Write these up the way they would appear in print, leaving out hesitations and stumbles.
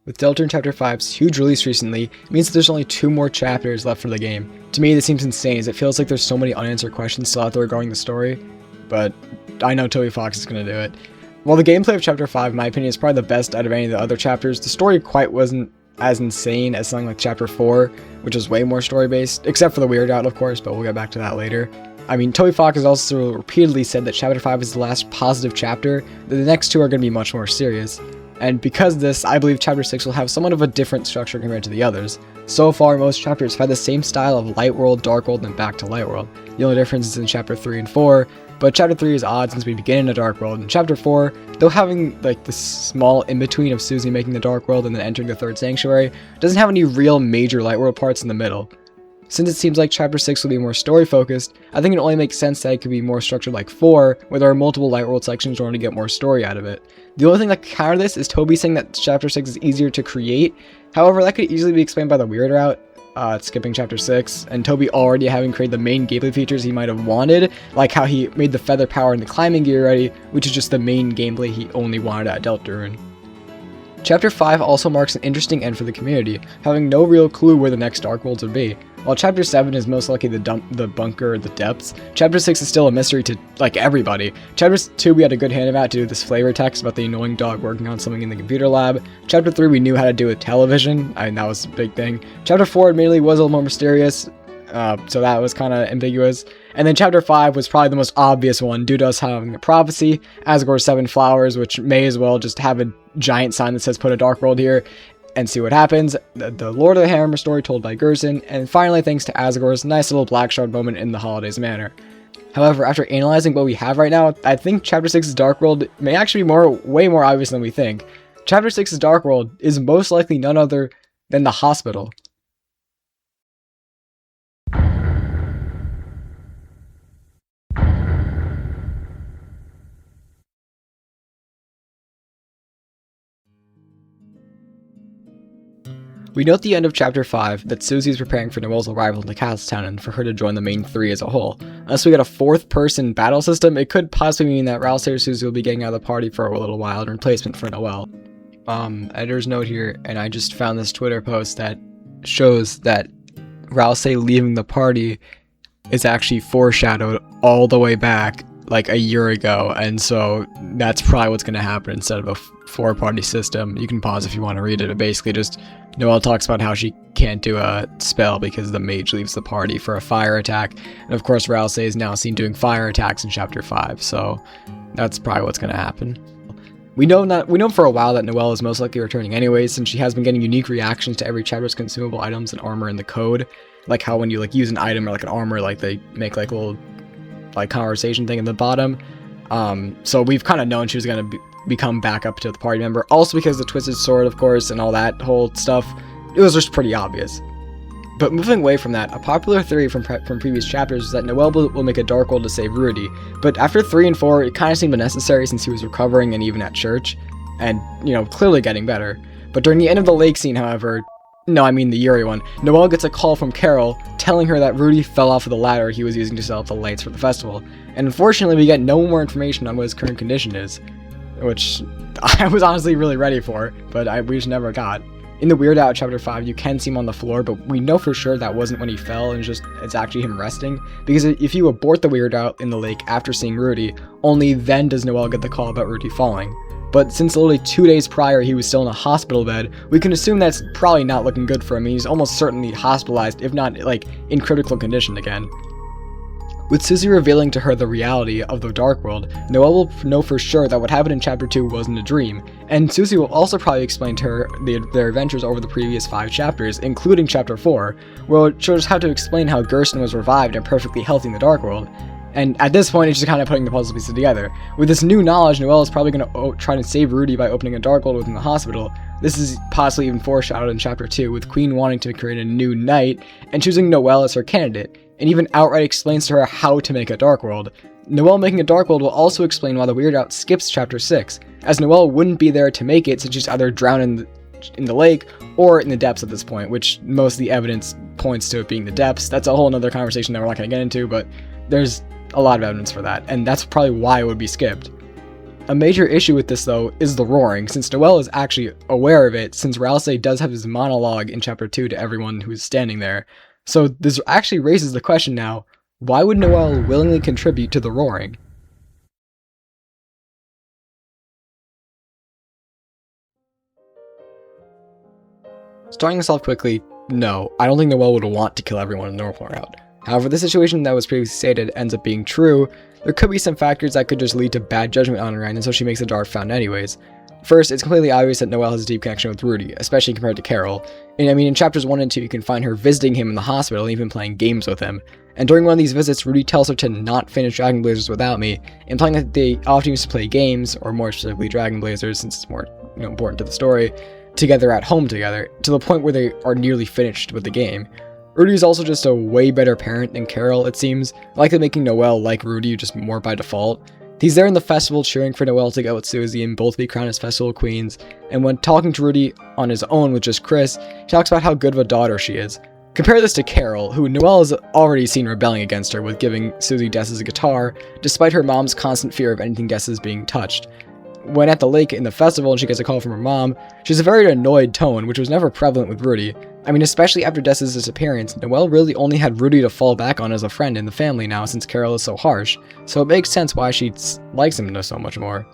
With Deltarune Chapter 5's huge release recently, it means that there's only 2 more chapters left for the game. To me, this seems insane, as it feels like there's so many unanswered questions still out there regarding the story, but I know Toby Fox is going to do it. While the gameplay of Chapter 5, in my opinion, is probably the best out of any of the other chapters, the story quite wasn't as insane as something like Chapter 4, which was way more story-based, except for the Weird Out, of course, but we'll get back to that later. I mean, Toby Fox has also repeatedly said that Chapter 5 is the last positive chapter, that the next 2 are going to be much more serious. And because of this, I believe Chapter 6 will have somewhat of a different structure compared to the others. So far, most chapters have had the same style of Light World, Dark World, and back to Light World. The only difference is in Chapter 3 and 4, but Chapter 3 is odd since we begin in a Dark World. In Chapter 4, though having like this small in-between of Susie making the Dark World and then entering the Third Sanctuary, doesn't have any real major Light World parts in the middle. Since it seems like Chapter 6 will be more story-focused, I think it only makes sense that it could be more structured like 4, where there are multiple Light World sections in order to get more story out of it. The only thing that can counter this is Toby saying that Chapter 6 is easier to create. However, that could easily be explained by the Weird Route, skipping Chapter 6, and Toby already having created the main gameplay features he might have wanted, like how he made the feather power and the climbing gear ready, which is just the main gameplay he only wanted at Deltarune. Chapter 5 also marks an interesting end for the community, having no real clue where the next Dark Worlds would be. While Chapter 7 is most likely the bunker or the depths, Chapter 6 is still a mystery to, like, everybody. Chapter 2 we had a good hand about to do this flavor text about the annoying dog working on something in the computer lab. Chapter 3 we knew how to do with television, that was a big thing. Chapter 4 admittedly was a little more mysterious, so that was kind of ambiguous. And then Chapter 5 was probably the most obvious one, due to us having a prophecy, Asgore's 7 flowers, which may as well just have a giant sign that says put a Dark World here, and see what happens, the Lord of the Hammer story told by Gerson, and finally thanks to Asgore's nice little Black Shard moment in the Holidays manner. However, after analyzing what we have right now, I think Chapter 6's Dark World may actually be way more obvious than we think. Chapter 6's Dark World is most likely none other than the hospital. We note at the end of Chapter 5 that Susie is preparing for Noelle's arrival in the castle town and for her to join the main 3 as a whole. Unless we get a 4th person battle system, it could possibly mean that Rousey or Susie will be getting out of the party for a little while in replacement for Noelle. Editor's note here, and I just found this Twitter post that shows that Rousey leaving the party is actually foreshadowed all the way back like a year ago, and so that's probably what's going to happen instead of a 4-party system. You can pause if you want to read it, but basically just Noelle talks about how she can't do a spell because the mage leaves the party for a fire attack, and of course Rousey is now seen doing fire attacks in Chapter 5, so that's probably what's going to happen. We know for a while that Noelle is most likely returning anyways, since she has been getting unique reactions to every chapter's consumable items and armor in the code, like how when you use an item or an armor, they make a little conversation thing in the bottom. So we've kind of known she was going to become back up to the party member. Also because the Twisted Sword, of course, and all that whole stuff, it was just pretty obvious. But moving away from that, a popular theory from previous chapters is that Noelle will make a Dark World to save Rudy. But after 3 and 4, it kind of seemed unnecessary since he was recovering and even at church, and, clearly getting better. But during the end of the lake scene, however, no, I mean the Yuri one, Noelle gets a call from Carol telling her that Rudy fell off of the ladder he was using to set up the lights for the festival. And unfortunately, we get no more information on what his current condition is, which I was honestly really ready for, but we just never got. In the Weird Out Chapter 5, you can see him on the floor, but we know for sure that wasn't when he fell, and it's actually him resting, because if you abort the Weird Out in the lake after seeing Rudy, only then does Noelle get the call about Rudy falling. But since literally 2 days prior he was still in a hospital bed, we can assume that's probably not looking good for him. He's almost certainly hospitalized, if not in critical condition again. With Susie revealing to her the reality of the Dark World, Noelle will know for sure that what happened in Chapter 2 wasn't a dream, and Susie will also probably explain to her their adventures over the previous 5 chapters, including Chapter 4, where it shows how to explain how Gerson was revived and perfectly healthy in the Dark World. And at this point, it's just kind of putting the puzzle pieces together. With this new knowledge, Noelle is probably going to try to save Rudy by opening a Dark World within the hospital. This is possibly even foreshadowed in Chapter 2, with Queen wanting to create a new knight, and choosing Noelle as her candidate, and even outright explains to her how to make a Dark World. Noelle making a Dark World will also explain why the Weird Out skips Chapter 6, as Noelle wouldn't be there to make it since she's either drowned in the lake or in the depths at this point, which most of the evidence points to it being the depths. That's a whole nother conversation that we're not going to get into, but there's a lot of evidence for that, and that's probably why it would be skipped. A major issue with this though is the roaring, since Noelle is actually aware of it, since Rousey does have his monologue in chapter 2 to everyone who's standing there. So this actually raises the question now, why would Noelle willingly contribute to the roaring? Starting this off quickly, no, I don't think Noelle would want to kill everyone in the normal route. However, the situation that was previously stated ends up being true. There could be some factors that could just lead to bad judgment on her end, and so she makes the dart found anyways. First, it's completely obvious that Noelle has a deep connection with Rudy, especially compared to Carol. And I mean, in chapters 1 and 2, you can find her visiting him in the hospital and even playing games with him. And during one of these visits, Rudy tells her to not finish Dragon Blazers without me, implying that they often used to play games, or more specifically Dragon Blazers, since it's more important to the story, together at home together, to the point where they are nearly finished with the game. Rudy is also just a way better parent than Carol, it seems, likely making Noelle like Rudy just more by default. He's there in the festival cheering for Noelle to go with Susie and both be crowned as festival queens, and when talking to Rudy on his own with just Chris, he talks about how good of a daughter she is. Compare this to Carol, who Noelle has already seen rebelling against her with giving Susie Dessa's guitar, despite her mom's constant fear of anything Dessa's being touched. When at the lake in the festival and she gets a call from her mom, she has a very annoyed tone, which was never prevalent with Rudy. I mean, especially after Dessa's disappearance, Noelle really only had Rudy to fall back on as a friend in the family now since Carol is so harsh, so it makes sense why she likes him so much more.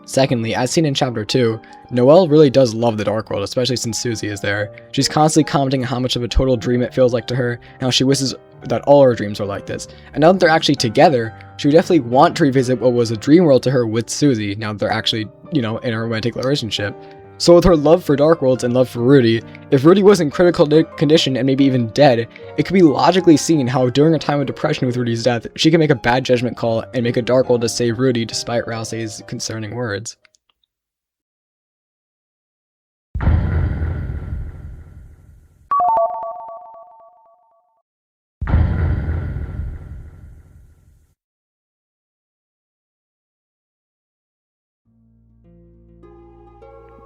Secondly, as seen in chapter 2, Noelle really does love the Dark World, especially since Susie is there. She's constantly commenting on how much of a total dream it feels like to her, and how she wishes that all her dreams were like this. And now that they're actually together, she would definitely want to revisit what was a dream world to her with Susie, now that they're actually, in a romantic relationship. So with her love for Dark Worlds and love for Rudy, if Rudy was in critical condition and maybe even dead, it could be logically seen how during a time of depression with Rudy's death, she could make a bad judgment call and make a Dark World to save Rudy despite Rousey's concerning words.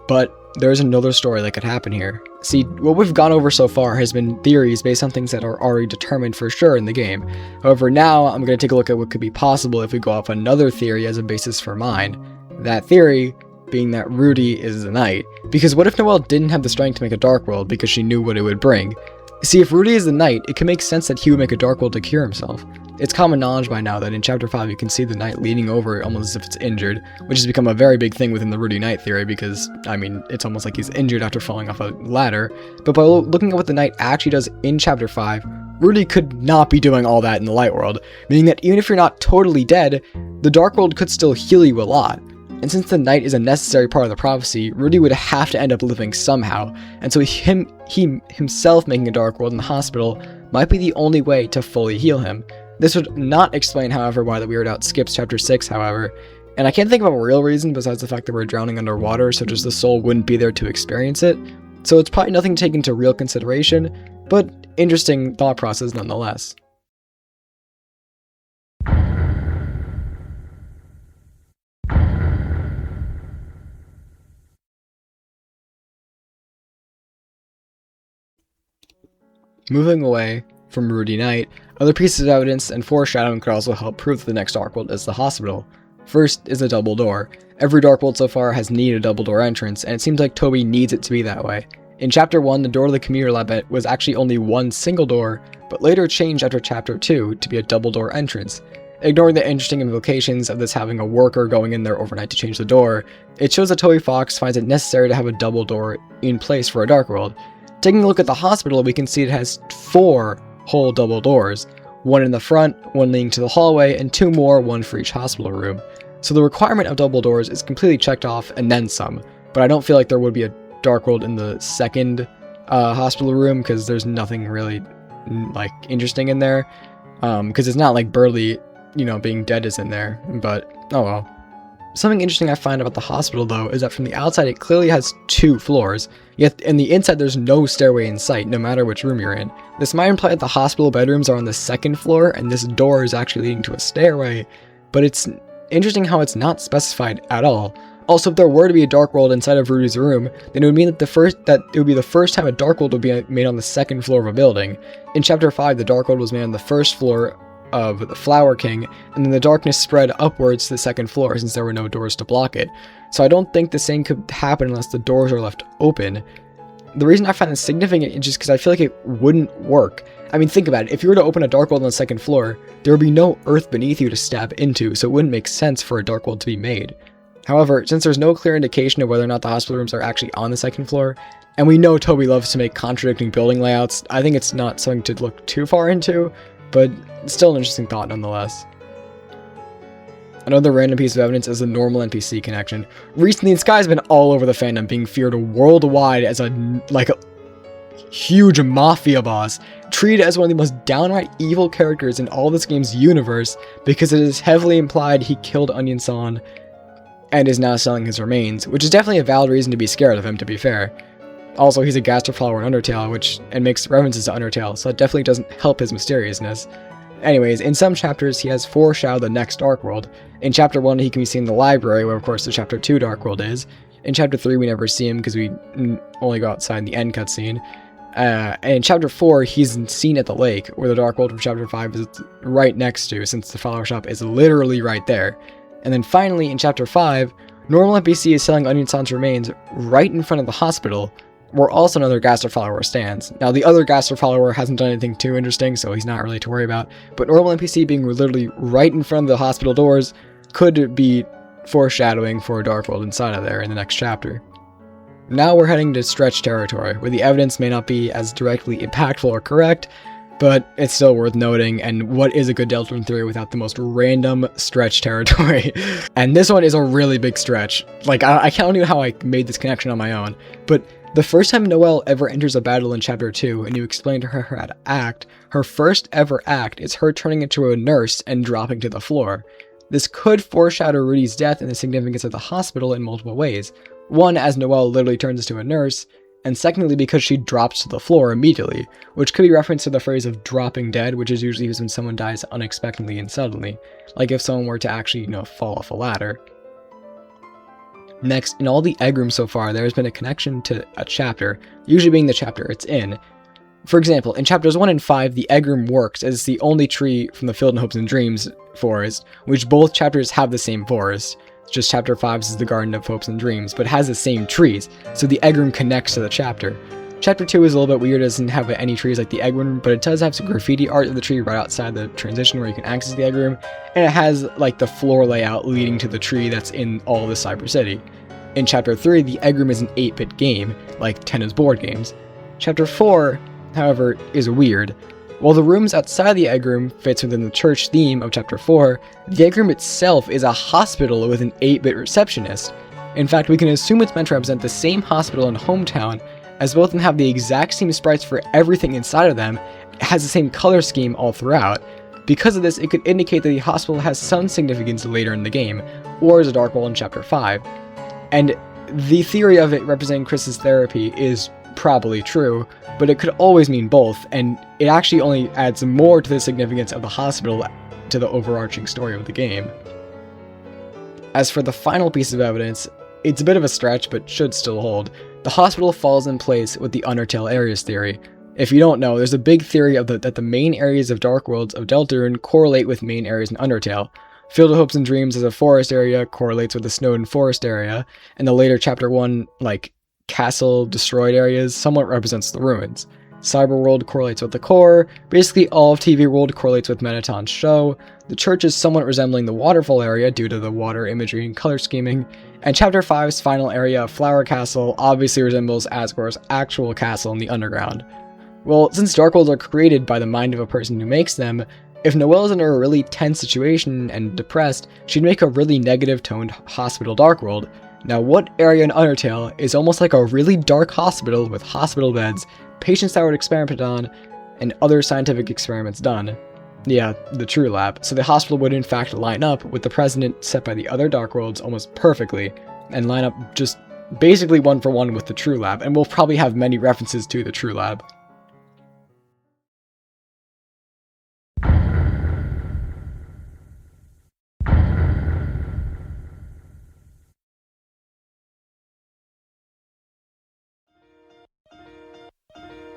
But there's another story that could happen here. See, what we've gone over so far has been theories based on things that are already determined for sure in the game. However, now I'm going to take a look at what could be possible if we go off another theory as a basis for mine. That theory being that Rudy is the knight. Because what if Noelle didn't have the strength to make a Dark World because she knew what it would bring? See, if Rudy is the knight, it can make sense that he would make a Dark World to cure himself. It's common knowledge by now that in chapter 5 you can see the knight leaning over almost as if it's injured, which has become a very big thing within the Rudy Knight theory because, I mean, it's almost like he's injured after falling off a ladder. But by looking at what the knight actually does in chapter 5, Rudy could not be doing all that in the light world, meaning that even if you're not totally dead, the Dark World could still heal you a lot. And since the knight is a necessary part of the prophecy, Rudy would have to end up living somehow, and so he himself making a Dark World in the hospital might be the only way to fully heal him. This would not explain, however, why the Weird Out skips chapter 6, however, and I can't think of a real reason besides the fact that we're drowning underwater, so just the soul wouldn't be there to experience it, so it's probably nothing to take into real consideration, but interesting thought process nonetheless. Moving away from Rudy Knight, other pieces of evidence and foreshadowing could also help prove that the next Dark World is the hospital. First is a double door. Every Dark World so far has needed a double door entrance, and it seems like Toby needs it to be that way. In chapter 1, the door to the commuter lab was actually only one single door, but later changed after chapter 2 to be a double door entrance. Ignoring the interesting implications of this having a worker going in there overnight to change the door, it shows that Toby Fox finds it necessary to have a double door in place for a Dark World. Taking a look at the hospital, we can see it has 4 whole double doors, one in the front, one leading to the hallway, and 2 more, one for each hospital room. So the requirement of double doors is completely checked off and then some, but I don't feel like there would be a Dark World in the second hospital room because there's nothing really like interesting in there, because it's not like Burley, being dead is in there, but oh well. Something interesting I find about the hospital though is that from the outside it clearly has 2 floors, yet in the inside there's no stairway in sight no matter which room you're in. This might imply that the hospital bedrooms are on the 2nd floor and this door is actually leading to a stairway, but it's interesting how it's not specified at all. Also, if there were to be a Dark World inside of Rudy's room, then it would mean that it would be the first time a Dark World would be made on the 2nd floor of a building. In chapter 5, the Dark World was made on the 1st floor of the Flower King, and then the darkness spread upwards to the second floor since there were no doors to block it. So I don't think the same could happen unless the doors are left open. The reason I find this significant is just because I feel like it wouldn't work. I mean, think about it. If you were to open a dark world on the second floor, there would be no earth beneath you to stab into, so it wouldn't make sense for a dark world to be made. However, since there's no clear indication of whether or not the hospital rooms are actually on the second floor, and we know Toby loves to make contradicting building layouts, I think it's not something to look too far into, but it's still an interesting thought nonetheless. Another random piece of evidence is the normal NPC connection. Recently, this guy's been all over the fandom, being feared worldwide as a huge mafia boss, treated as one of the most downright evil characters in all this game's universe because it is heavily implied he killed Onion-san and is now selling his remains, which is definitely a valid reason to be scared of him, to be fair. Also, he's a Gaster follower in Undertale, and makes references to Undertale, so that definitely doesn't help his mysteriousness. Anyways, in some chapters, he has foreshadowed the next Dark World. In Chapter 1, he can be seen in the library, where of course the Chapter 2 Dark World is. In Chapter 3, we never see him because we only go outside in the end cutscene. And in Chapter 4, he's seen at the lake, where the Dark World from Chapter 5 is right next to, since the flower shop is literally right there. And then finally, in Chapter 5, normal NPC is selling Onion-san's remains right in front of the hospital, where also another Gaster follower stands. Now, the other Gaster follower hasn't done anything too interesting, so he's not really to worry about, but normal NPC being literally right in front of the hospital doors could be foreshadowing for a Dark World inside of there in the next chapter. Now we're heading to stretch territory, where the evidence may not be as directly impactful or correct, but it's still worth noting, and what is a good Deltarune theory without the most random stretch territory? And this one is a really big stretch. Like, I can't know how I made this connection on my own, but the first time Noelle ever enters a battle in Chapter 2, and you explain to her how to act, her first ever act is her turning into a nurse and dropping to the floor. This could foreshadow Rudy's death and the significance of the hospital in multiple ways. One, as Noelle literally turns into a nurse, and secondly because she drops to the floor immediately, which could be referenced to the phrase of dropping dead, which is usually used when someone dies unexpectedly and suddenly, like if someone were to actually, fall off a ladder. Next, in all the egg rooms so far, there has been a connection to a chapter, usually being the chapter it's in. For example, in chapters 1 and 5, the egg room works as it's the only tree from the Filled in Hopes and Dreams forest, which both chapters have the same forest. It's just chapter 5 is the Garden of Hopes and Dreams, but it has the same trees, so the egg room connects to the chapter. Chapter 2 is a little bit weird, it doesn't have any trees like the egg room, but it does have some graffiti art of the tree right outside the transition where you can access the egg room, and it has like the floor layout leading to the tree that's in all the Cyber City. In Chapter 3, the egg room is an 8-bit game, like Tenno's board games. Chapter 4, however, is weird. While the rooms outside the egg room fits within the church theme of Chapter 4, the egg room itself is a hospital with an 8-bit receptionist. In fact, we can assume it's meant to represent the same hospital and hometown, as both of them have the exact same sprites for everything inside of them, it has the same color scheme all throughout. Because of this, it could indicate that the hospital has some significance later in the game, or as a Dark World in Chapter 5. And the theory of it representing Chris's therapy is probably true, but it could always mean both, and it actually only adds more to the significance of the hospital to the overarching story of the game. As for the final piece of evidence, it's a bit of a stretch, but should still hold. The hospital falls in place with the undertale areas theory. If you don't know, there's a big theory that the main areas of Dark Worlds of Deltarune correlate with main areas in Undertale. Field of Hopes and Dreams as a forest area correlates with the Snowden Forest area, and the later Chapter 1, castle destroyed areas, somewhat represents the ruins. Cyber World correlates with the core, basically all of TV World correlates with Mettaton's show, the church is somewhat resembling the waterfall area due to the water imagery and color scheming, and Chapter 5's final area of Flower Castle obviously resembles Asgore's actual castle in the underground. Well, since Dark Worlds are created by the mind of a person who makes them, if Noelle is in a really tense situation and depressed, she'd make a really negative-toned hospital Dark World. Now, what area in Undertale is almost like a really dark hospital with hospital beds, patients that were experimented on, and other scientific experiments done? Yeah, the True Lab. So the hospital would in fact line up with the precedent set by the other Dark Worlds almost perfectly, and line up just basically one for one with the True Lab, and we'll probably have many references to the True Lab.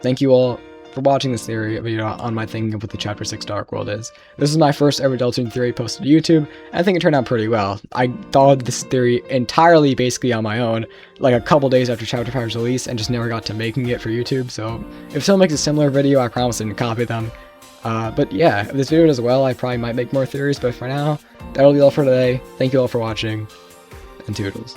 Thank you all for watching this theory video on my thinking of what the Chapter 6 Dark World is. This is my first ever Deltarune theory posted to YouTube, and I think it turned out pretty well. I thought of this theory entirely basically on my own, like a couple days after Chapter 5's release, and just never got to making it for YouTube, so if someone makes a similar video, I promise I didn't copy them. But yeah, if this video does well, I probably might make more theories, but for now, that'll be all for today. Thank you all for watching, and toodles.